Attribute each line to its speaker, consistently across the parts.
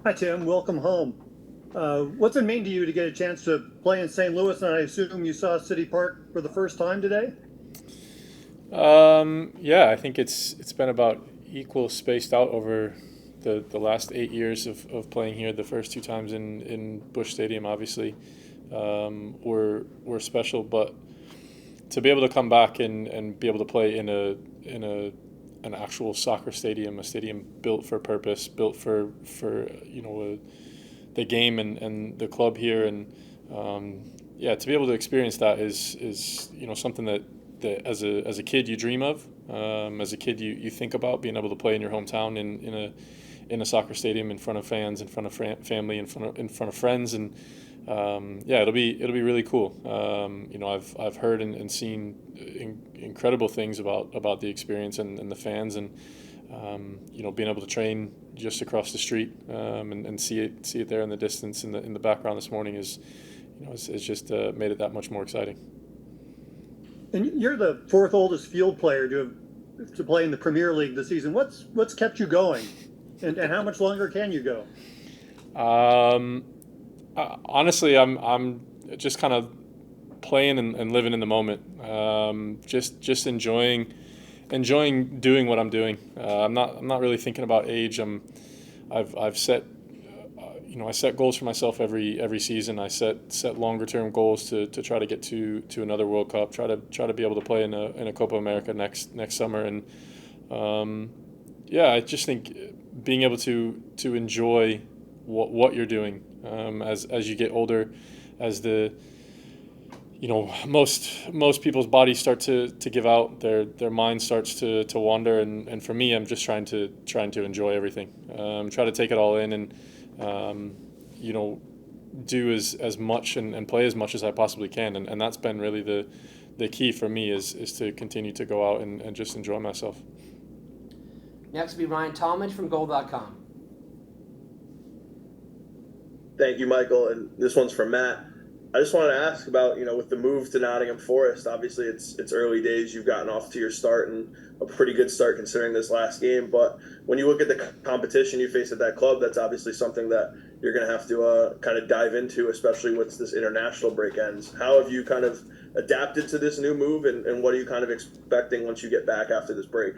Speaker 1: Hi, Tim. Welcome home. What's it mean to you to get a chance to play in St. Louis? And I assume you saw City Park for the first time today?
Speaker 2: Yeah, I think it's been about equal spaced out over the last 8 years of playing here. The first two times in Bush Stadium, obviously, were special. But to be able to come back and be able to play in an actual soccer stadium, a stadium built for purpose, built for the game and the club here, and yeah, to be able to experience that is something that as a kid you dream of. As a kid, you think about being able to play in your hometown in a soccer stadium in front of fans, in front of family, in front of friends, and yeah, it'll be really cool. I've heard and seen incredible things about the experience and the fans, and being able to train just across the street, and see it there in the distance in the background this morning is just made it that much more exciting.
Speaker 1: And you're the fourth oldest field player to play in the Premier League this season. What's kept you going, and how much longer can you go?
Speaker 2: Um, Honestly, I'm just kind of playing and living in the moment. Just enjoying doing what I'm doing. I'm not really thinking about age. I've set I set goals for myself every season. I set longer term goals to try to get to another World Cup. Try to be able to play in a Copa America next summer. And yeah, I just think being able to enjoy what you're doing, as you get older, as the most people's bodies start to give out, their mind starts to wander, and for me, I'm just trying to enjoy everything, try to take it all in, and you know do as much and play as much as I possibly can, and that's been really the key for me is to continue to go out and just enjoy myself.
Speaker 3: Next will be Ryan Talmadge from Goal.com.
Speaker 4: Thank you, Michael. And this one's from Matt. I just wanted to ask about, with the move to Nottingham Forest. Obviously, it's early days. You've gotten off to your start and a pretty good start considering this last game. But when you look at the competition you face at that club, that's obviously something that you're going to have to kind of dive into, especially once this international break ends. How have you kind of adapted to this new move, and what are you kind of expecting once you get back after this break?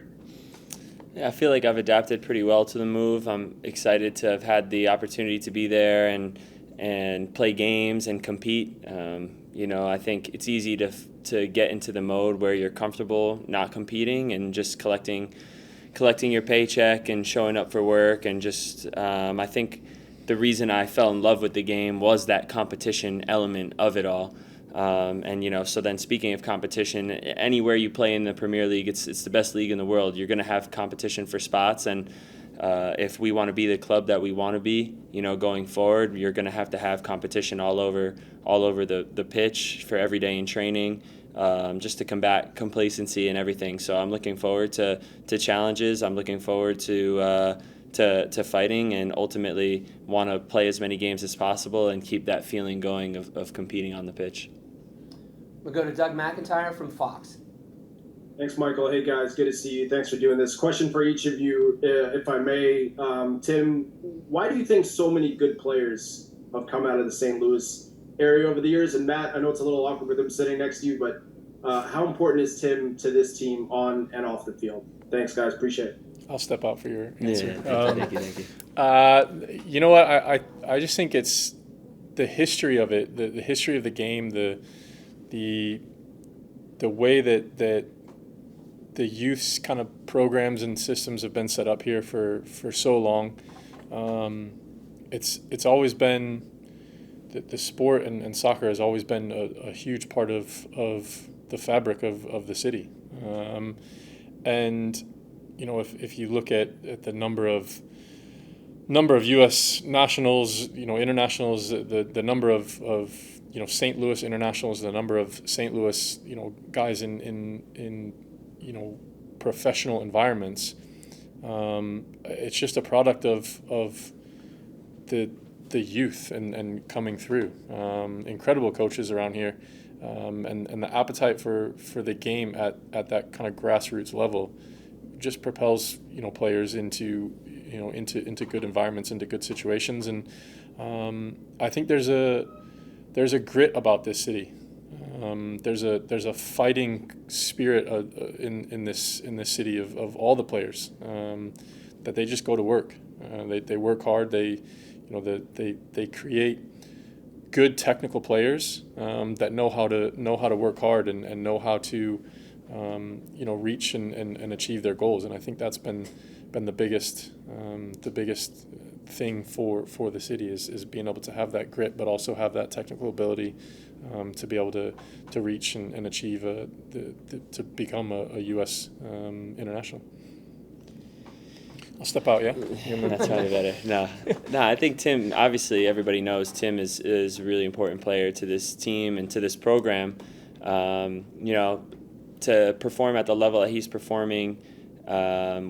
Speaker 5: Yeah, I feel like I've adapted pretty well to the move. I'm excited to have had the opportunity to be there and play games and compete. I think it's easy to get into the mode where you're comfortable not competing and just collecting your paycheck and showing up for work, and just I think the reason I fell in love with the game was that competition element of it all. So then, speaking of competition, anywhere you play in the Premier League, it's the best league in the world. You're going to have competition for spots, and if we want to be the club that we want to be, going forward, you're going to have competition all over the pitch for every day in training, just to combat complacency and everything. So I'm looking forward to challenges. I'm looking forward to fighting, and ultimately want to play as many games as possible and keep that feeling going of competing on the pitch.
Speaker 3: We'll go to Doug McIntyre from Fox.
Speaker 6: Thanks, Michael. Hey, guys, good to see you. Thanks for doing this. Question for each of you, if I may. Tim, why do you think so many good players have come out of the St. Louis area over the years? And Matt, I know it's a little awkward with him sitting next to you, but how important is Tim to this team on and off the field? Thanks, guys. Appreciate it.
Speaker 2: I'll step out for your answer.
Speaker 5: Yeah, thank you.
Speaker 2: You know what? I just think it's the history of it, the history of the game, the way that the youth's kind of programs and systems have been set up here for so long. It's always been the sport and soccer has always been a huge part of the fabric of the city. And if you look at the number of U.S. nationals, internationals, the number of St. Louis internationals, the number of St. Louis guys in professional environments, it's just a product of the youth and coming through. Incredible coaches around here, and the appetite for the game at that kind of grassroots level just propels players into into good environments, into good situations, and I think there's a grit about this city. There's a fighting spirit in this city of all the players, that they just go to work. They work hard. They create good technical players that know how to work hard and know how to reach and achieve their goals. And I think that's been the biggest thing for the city is being able to have that grit, but also have that technical ability to be able to reach and achieve to become a U.S. international. I'll step out, yeah?
Speaker 5: That's probably better. No, I think Tim, obviously everybody knows Tim is a really important player to this team and to this program. To perform at the level that he's performing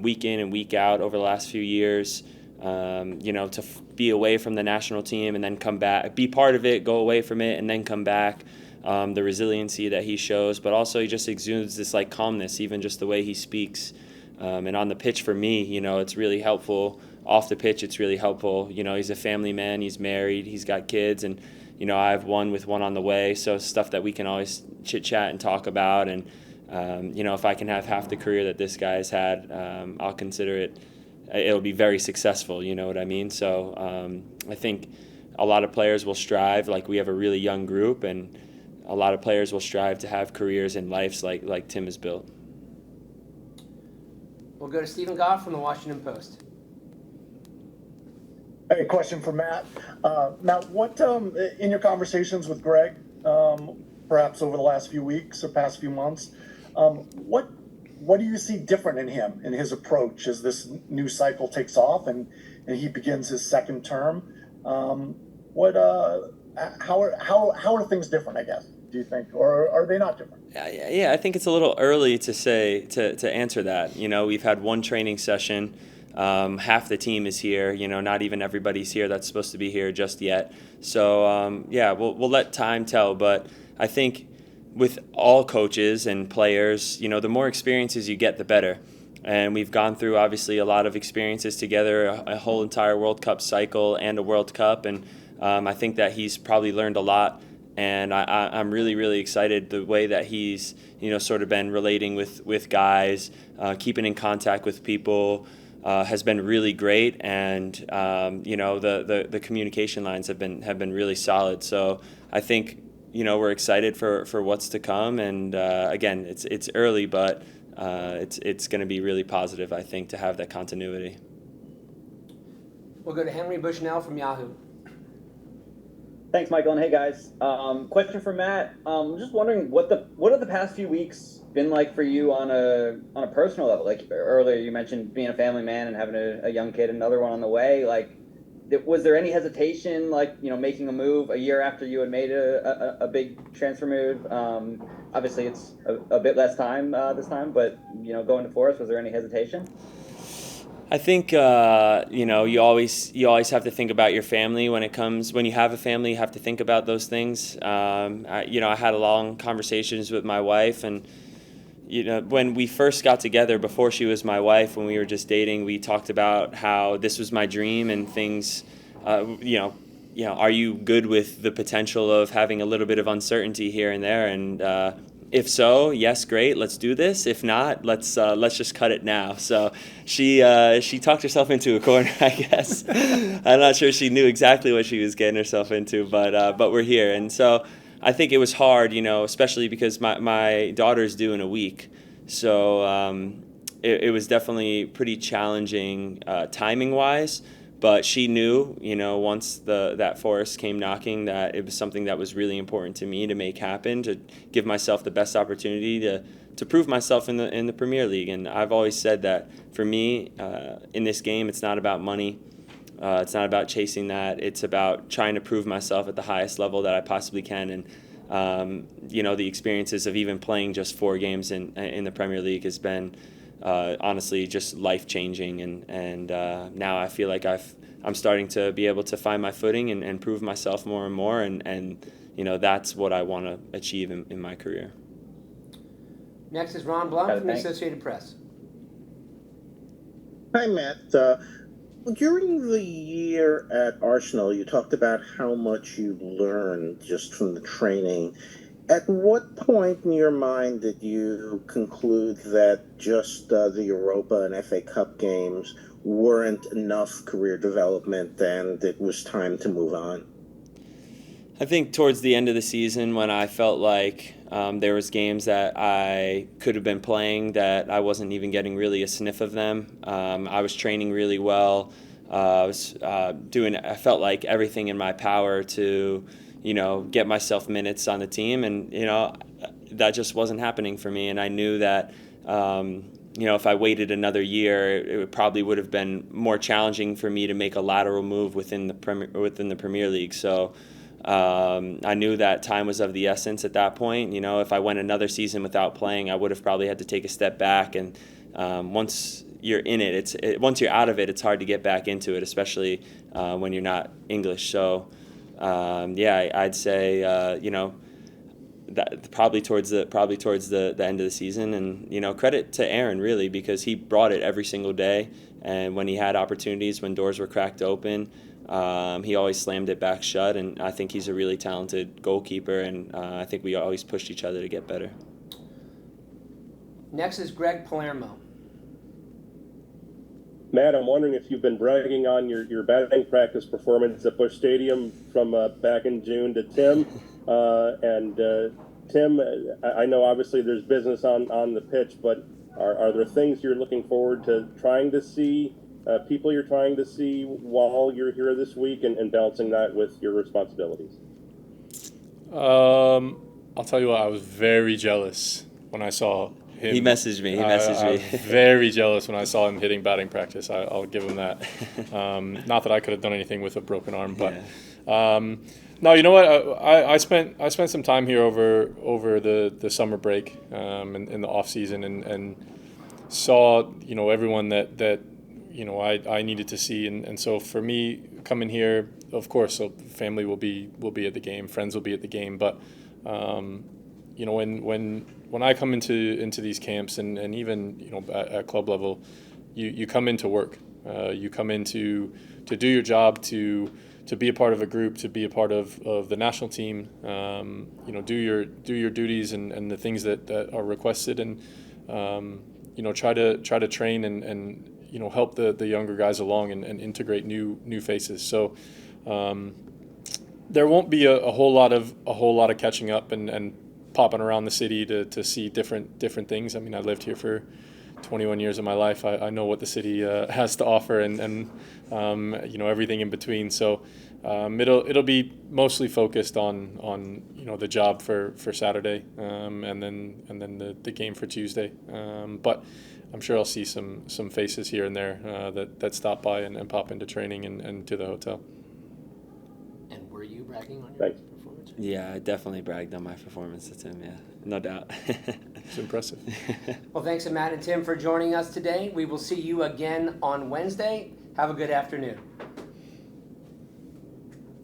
Speaker 5: week in and week out over the last few years, to be away from the national team and then come back, be part of it, go away from it, and then come back. The resiliency that he shows, but also he just exudes this like calmness, even just the way he speaks. And on the pitch for me, it's really helpful. Off the pitch, it's really helpful. He's a family man, he's married, he's got kids, and, I have one on the way. So stuff that we can always chit chat and talk about. And, if I can have half the career that this guy has had, I'll consider it'll be very successful. You know what I mean? So I think a lot of players will strive, like we have a really young group, and a lot of players will strive to have careers and lives like Tim has built.
Speaker 3: We'll go to Stephen Goff from the Washington Post.
Speaker 7: Hey, question for Matt. Matt, what in your conversations with Greg, perhaps over the last few weeks or past few months, what do you see different in him, in his approach, as this new cycle takes off and he begins his second term? How are things different, I guess, do you think, or are they not different?
Speaker 5: Yeah, I think it's a little early to say to answer that. We've had one training session. Half the team is here. Not even everybody's here that's supposed to be here just yet. So we'll let time tell. But I think with all coaches and players, the more experiences you get, the better. And we've gone through obviously a lot of experiences together, a whole entire World Cup cycle and a World Cup, and I think that he's probably learned a lot. And I'm really, really excited the way that he's, sort of been relating with guys, keeping in contact with people has been really great. And, the communication lines have been really solid. So I think, we're excited for what's to come. And, again, it's early, but it's going to be really positive, I think, to have that continuity.
Speaker 3: We'll go to Henry Bushnell from Yahoo.
Speaker 8: Thanks, Michael, and hey guys. Question for Matt. Just wondering what have the past few weeks been like for you on a personal level? Like earlier, you mentioned being a family man and having a young kid, another one on the way. Like, was there any hesitation, like making a move a year after you had made a big transfer move? Obviously, it's a bit less time this time, but going to Forest, was there any hesitation?
Speaker 5: I think you always have to think about your family when you have a family. You have to think about those things. I had long conversations with my wife, and when we first got together, before she was my wife, when we were just dating, we talked about how this was my dream and things. Are you good with the potential of having a little bit of uncertainty here and there? And if so, yes, great, let's do this. If not, let's just cut it now. So she talked herself into a corner, I guess. I'm not sure she knew exactly what she was getting herself into, but we're here. And so I think it was hard, especially because my daughter's due in a week. So it was definitely pretty challenging timing-wise. But she knew, once that Forest came knocking, that it was something that was really important to me to make happen, to give myself the best opportunity to prove myself in the Premier League. And I've always said that for me, in this game, it's not about money. It's not about chasing that. It's about trying to prove myself at the highest level that I possibly can. And the experiences of even playing just 4 games in the Premier League has been honestly just life-changing, and now I feel like I'm starting to be able to find my footing and prove myself more and more, and that's what I want to achieve in my career.
Speaker 3: Next is Ron Blum from the Associated Press.
Speaker 9: Hi, Matt. During the year at Arsenal, you talked about how much you learned just from the training. At what point in your mind did you conclude that just the Europa and FA Cup games weren't enough career development and it was time to move on?
Speaker 5: I think towards the end of the season when I felt like there was games that I could have been playing that I wasn't even getting really a sniff of them. I was training really well. I felt like everything in my power to, get myself minutes on the team, and that just wasn't happening for me. And I knew that if I waited another year, it probably would have been more challenging for me to make a lateral move within the Premier League. So I knew that time was of the essence at that point. If I went another season without playing, I would have probably had to take a step back. And once you're in it, once you're out of it, it's hard to get back into it, especially when you're not English. So I'd say that probably towards the end of the season. And credit to Aaron really, because he brought it every single day. And when he had opportunities, when doors were cracked open, he always slammed it back shut, and I think he's a really talented goalkeeper, and I think we always pushed each other to get better.
Speaker 3: Next is Greg Palermo.
Speaker 10: Matt, I'm wondering if you've been bragging on your batting practice performance at Busch Stadium from back in June to Tim. Tim, I know obviously there's business on the pitch, but are there things you're looking forward to trying to see, people you're trying to see while you're here this week, and balancing that with your responsibilities?
Speaker 2: I'll tell you what, I was very jealous when I saw him.
Speaker 5: He messaged me.
Speaker 2: I was very jealous when I saw him hitting batting practice. I'll give him that. Not that I could have done anything with a broken arm, but no, you know what? I spent some time here over the summer break in the off season, and saw everyone that I needed to see, and so for me coming here, of course, so family will be at the game, friends will be at the game, but when I come into these camps, and even at club level, you come into work, you come into to do your job, to be a part of a group, to be a part of the national team, do your duties and the things that are requested, and try to train and help the younger guys along and integrate new faces. So there won't be a whole lot of catching up and popping around the city to see different things. I mean, I lived here for 21 years of my life. I know what the city has to offer, and everything in between. So it'll be mostly focused on the job for Saturday, and then the game for Tuesday. But I'm sure I'll see some faces here and there that stop by and pop into training and to the hotel.
Speaker 3: And were you bragging on your performance?
Speaker 5: Yeah, I definitely bragged on my performance to Tim, yeah, no doubt.
Speaker 2: It's impressive.
Speaker 3: Well, thanks to Matt and Tim for joining us today. We will see you again on Wednesday. Have a good afternoon.